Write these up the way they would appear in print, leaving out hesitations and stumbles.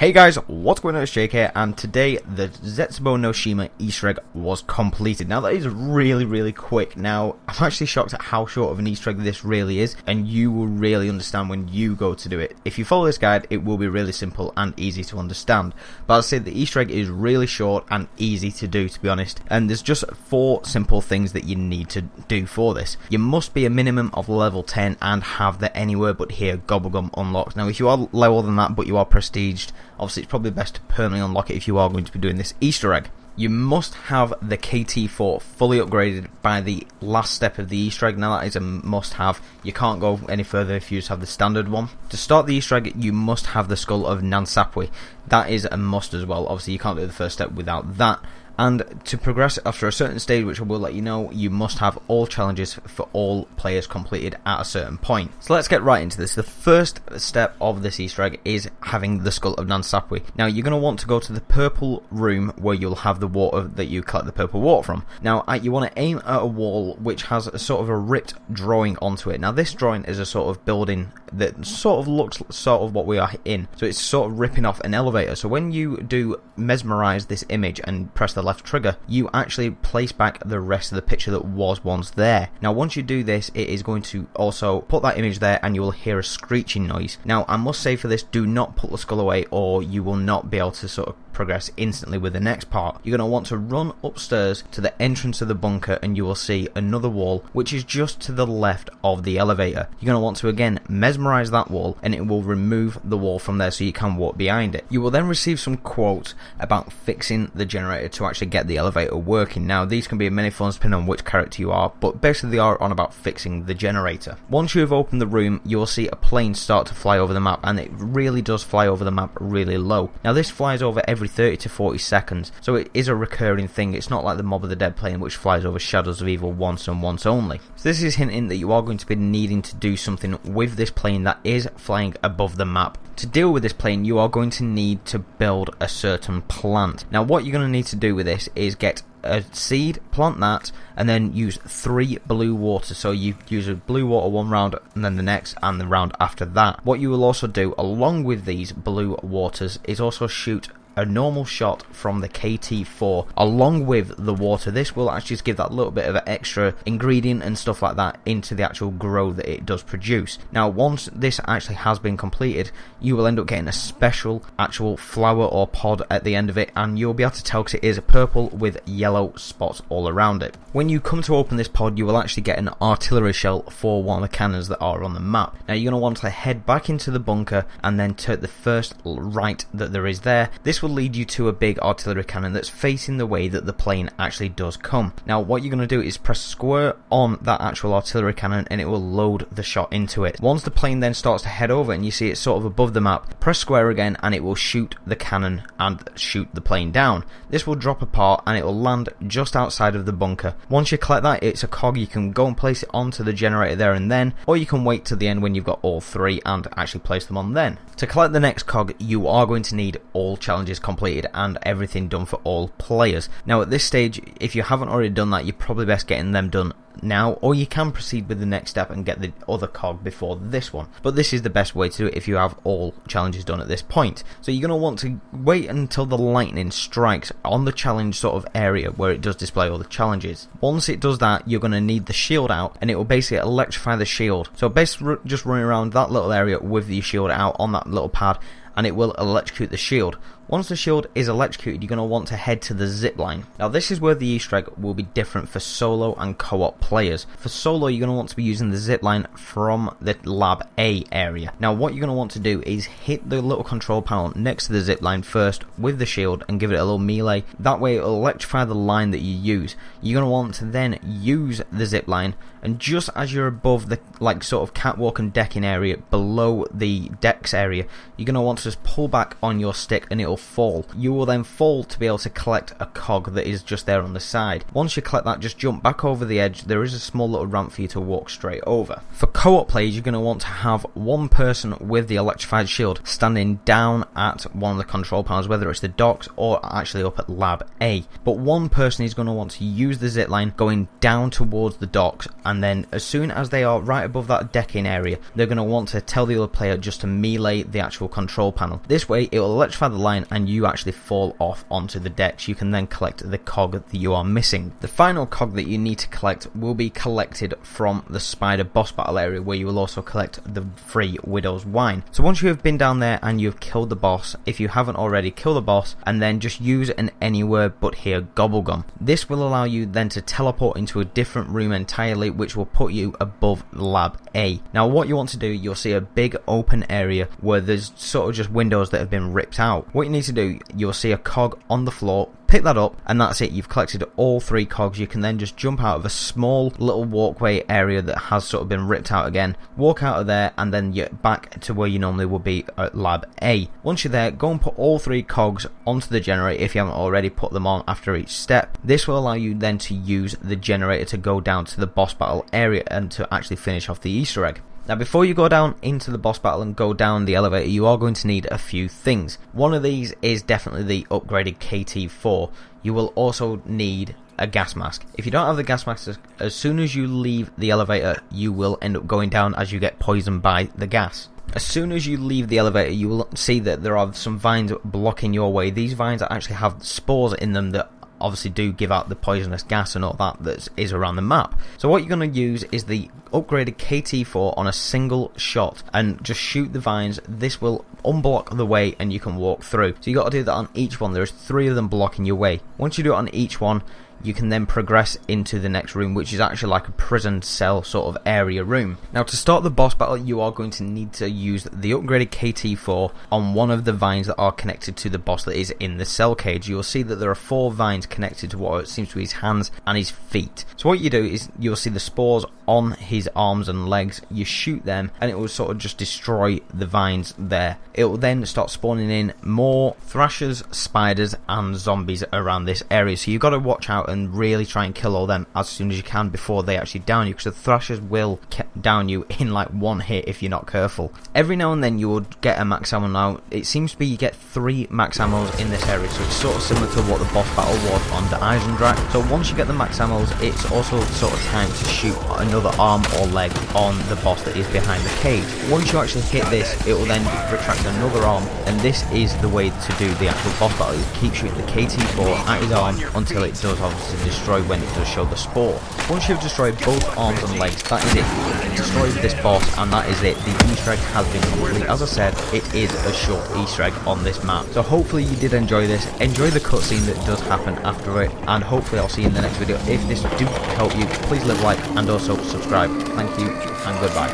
Hey guys, what's going on? It's Jake here, and today the Zetsubou No Shima Easter egg was completed. Now that is really quick. Now I'm actually shocked at how short of an Easter egg this really is, and you will really understand when you go to do it. If you follow this guide, it will be really simple and easy to understand. But I'll say the Easter egg is really short and easy to do, to be honest, and there's just 4 simple things that you need to do for this. You must be a minimum of level 10 and have the Anywhere But Here Gobblegum unlocked. Now if you are lower than that but you are prestiged, obviously it's probably best to permanently unlock it if you are going to be doing this Easter egg. You must have the KT4 fully upgraded by the last step of the Easter egg. Now that is a must have. You can't go any further if you just have the standard one. To start the Easter egg, you must have the skull of Nansapui. That is a must as well. Obviously you can't do the first step without that. And to progress after a certain stage, which I will let you know, you must have all challenges for all players completed at a certain point. So let's get right into this. The first step of this Easter egg is having the skull of Nansapui. Now you're going to want to go to the purple room where you'll have the water that you collect the purple water from. Now you want to aim at a wall which has a sort of a ripped drawing onto it. Now this drawing is a sort of building that sort of looks sort of what we are in. So it's sort of ripping off an elevator. So when you do mesmerize this image and press the left trigger, you actually place back the rest of the picture that was once there. Now once you do this, it is going to also put that image there and you will hear a screeching noise. Now I must say for this, do not put the skull away or you will not be able to sort of progress instantly with the next part. You're going to want to run upstairs to the entrance of the bunker and you will see another wall which is just to the left of the elevator. You're going to want to again mesmerize that wall and it will remove the wall from there so you can walk behind it. You will then receive some quotes about fixing the generator to actually get the elevator working. Now these can be in many forms depending on which character you are, but basically they are on about fixing the generator. Once you have opened the room, you will see a plane start to fly over the map, and it really does fly over the map really low. Now this flies over every 30 to 40 seconds, so it is a recurring thing. It's not like the Mob of the Dead plane which flies over Shadows of Evil once and once only. So this is hinting that you are going to be needing to do something with this plane that is flying above the map. To deal with this plane, you are going to need to build a certain plant. Now what you're going to need to do with this is get a seed, plant that, and then use 3 blue water. So you use a blue water one round and then the next and the round after that. What you will also do along with these blue waters is also shoot a normal shot from the KT4 along with the water. This will actually just give that little bit of an extra ingredient and stuff like that into the actual grow that it does produce. Now once this actually has been completed, you will end up getting a special actual flower or pod at the end of it, and you'll be able to tell because it is purple with yellow spots all around it. When you come to open this pod, you will actually get an artillery shell for one of the cannons that are on the map. Now you're going to want to head back into the bunker and then take the first right that there is there. This will lead you to a big artillery cannon that's facing the way that the plane actually does come. Now what you're going to do is press square on that actual artillery cannon and it will load the shot into it. Once the plane then starts to head over and you see it's sort of above the map, press square again and it will shoot the cannon and shoot the plane down. This will drop apart and it will land just outside of the bunker. Once you collect that, it's a cog. You can go and place it onto the generator there and then, or you can wait till the end when you've got all 3 and actually place them on then. To collect the next cog, you are going to need all challenges completed and everything done for all players. Now at this stage, if you haven't already done that, you're probably best getting them done now, or you can proceed with the next step and get the other cog before this one, but this is the best way to do it if you have all challenges done at this point. So you're going to want to wait until the lightning strikes on the challenge sort of area where it does display all the challenges. Once it does that, you're going to need the shield out and it will basically electrify the shield. So basically just running around that little area with the shield out on that little pad and it will electrocute the shield. Once the shield is electrocuted, you're going to want to head to the zip line. Now this is where the Easter egg will be different for solo and co-op players. For solo, you're going to want to be using the zip line from the Lab A area. Now what you're going to want to do is hit the little control panel next to the zip line first with the shield and give it a little melee. That way it will electrify the line that you use. You're going to want to then use the zip line, and just as you're above the sort of catwalk and decking area below the decks area, you're going to want to just pull back on your stick and it'll fall. You will then fall to be able to collect a cog that is just there on the side. Once you collect that, just jump back over the edge. There is a small little ramp for you to walk straight over. For co-op players, you're going to want to have one person with the electrified shield standing down at one of the control panels, whether it's the docks or actually up at Lab A. But one person is going to want to use the zip line going down towards the docks, and then as soon as they are right above that decking area, they're going to want to tell the other player just to melee the actual control control panel. This way it will electrify the line and you actually fall off onto the decks. You can then collect the cog that you are missing. The final cog that you need to collect will be collected from the spider boss battle area, where you will also collect the free widow's wine. So once you have been down there and you've killed the boss, if you haven't already, kill the boss and then just use an anywhere but here gobblegum. This will allow you then to teleport into a different room entirely, which will put you above lab A. Now what you want to do, you'll see a big open area where there's sort of just windows that have been ripped out. What you need to do, you'll see a cog on the floor. Pick that up and that's it. You've collected all 3 cogs. You can then just jump out of a small little walkway area that has sort of been ripped out again, walk out of there and then you're back to where you normally would be at lab A. Once you're there, go and put all 3 cogs onto the generator if you haven't already put them on after each step. This will allow you then to use the generator to go down to the boss battle area and to actually finish off the Easter egg. Now before you go down into the boss battle and go down the elevator, you are going to need a few things. One of these is definitely the upgraded KT4. You will also need a gas mask. If you don't have the gas mask, as soon as you leave the elevator, you will end up going down as you get poisoned by the gas. As soon as you leave the elevator, you will see that there are some vines blocking your way. These vines actually have spores in them that obviously do give out the poisonous gas and all that is around the map. So what you're going to use is the upgraded KT4 on a single shot and just shoot the vines. This will unblock the way and you can walk through. So you got to do that on each one. There's 3 of them blocking your way. Once you do it on each one, you can then progress into the next room, which is actually like a prison cell sort of area room. Now to start the boss battle, you are going to need to use the upgraded KT4 on one of the vines that are connected to the boss that is in the cell cage. You'll see that there are 4 vines connected to what seems to be his hands and his feet. So what you do is you'll see the spores on his arms and legs. You shoot them and it will sort of just destroy the vines there. It will then start spawning in more thrashers, spiders and zombies around this area, so you've got to watch out and really try and kill all them as soon as you can before they actually down you, because the thrashers will down you in like 1 hit if you're not careful. Every now and then you will get a max ammo. Now it seems to be you get 3 max ammos in this area, so it's sort of similar to what the boss battle was on the Eisendrache. So once you get the max ammos, it's also sort of time to shoot another arm or leg on the boss that is behind the cage. Once you actually hit this, it will then retract another arm, and this is the way to do the actual boss battle. You keep shooting the KT4 at his arm until it does obviously destroy when it does show the spore. Once you've destroyed both arms and legs, that is it. You've destroyed this boss and that is it. The Easter egg has been complete. As I said, it is a short Easter egg on this map. So hopefully you did enjoy this. Enjoy the cutscene that does happen after it, and hopefully I'll see you in the next video. If this do help you, please leave a like and also subscribe. Thank you and goodbye.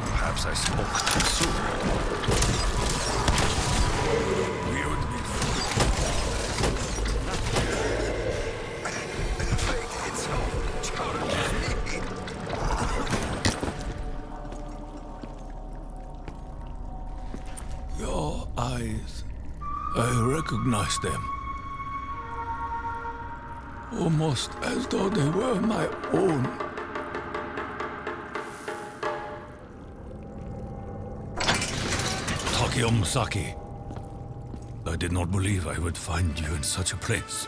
Perhaps I spoke too soon. Your eyes, I recognize them. Almost as though they were my own. Takeo Musaki, I did not believe I would find you in such a place.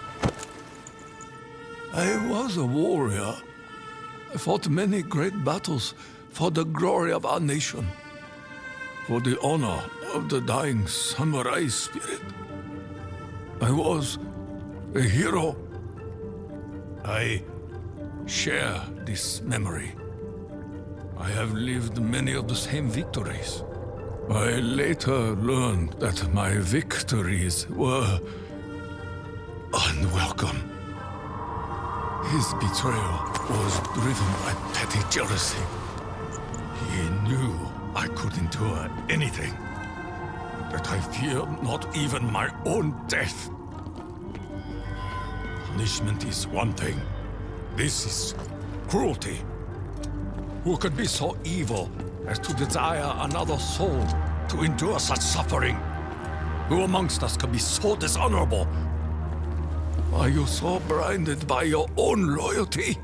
I was a warrior. I fought many great battles for the glory of our nation, for the honor of the dying samurai spirit. I was a hero. I share this memory. I have lived many of the same victories. I later learned that my victories were unwelcome. His betrayal was driven by petty jealousy. He knew I could endure anything, that I feared not even my own death. Punishment is one thing. This is cruelty. Who could be so evil as to desire another soul to endure such suffering? Who amongst us could be so dishonorable? Are you so blinded by your own loyalty?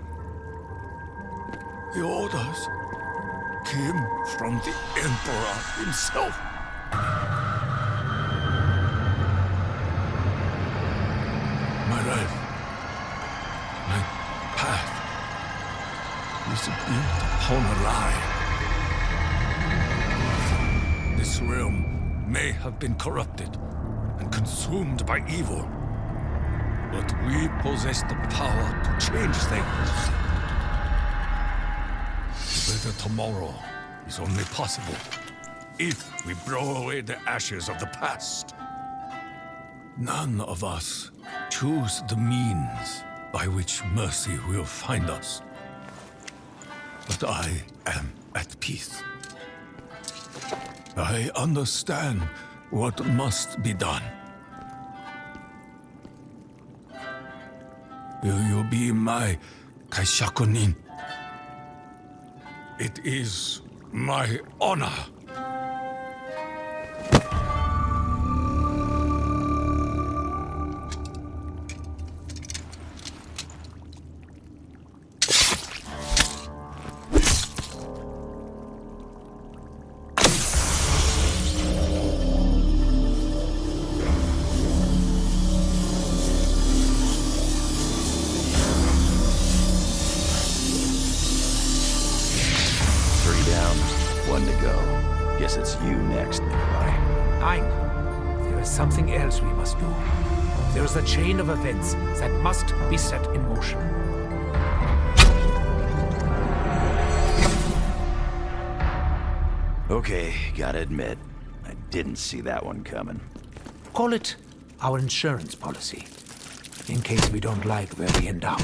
The orders came from the Emperor himself. My life, my path, is built upon a lie. This realm may have been corrupted and consumed by evil, but we possess the power to change things. A better tomorrow is only possible if we blow away the ashes of the past. None of us choose the means by which mercy will find us. But I am at peace. I understand what must be done. Will you be my kaishakunin? It is my honor. One to go. Guess it's you next, Nikolai. Ein, there is something else we must do. There is a chain of events that must be set in motion. Okay, gotta admit, I didn't see that one coming. Call it our insurance policy, in case we don't like where we end up.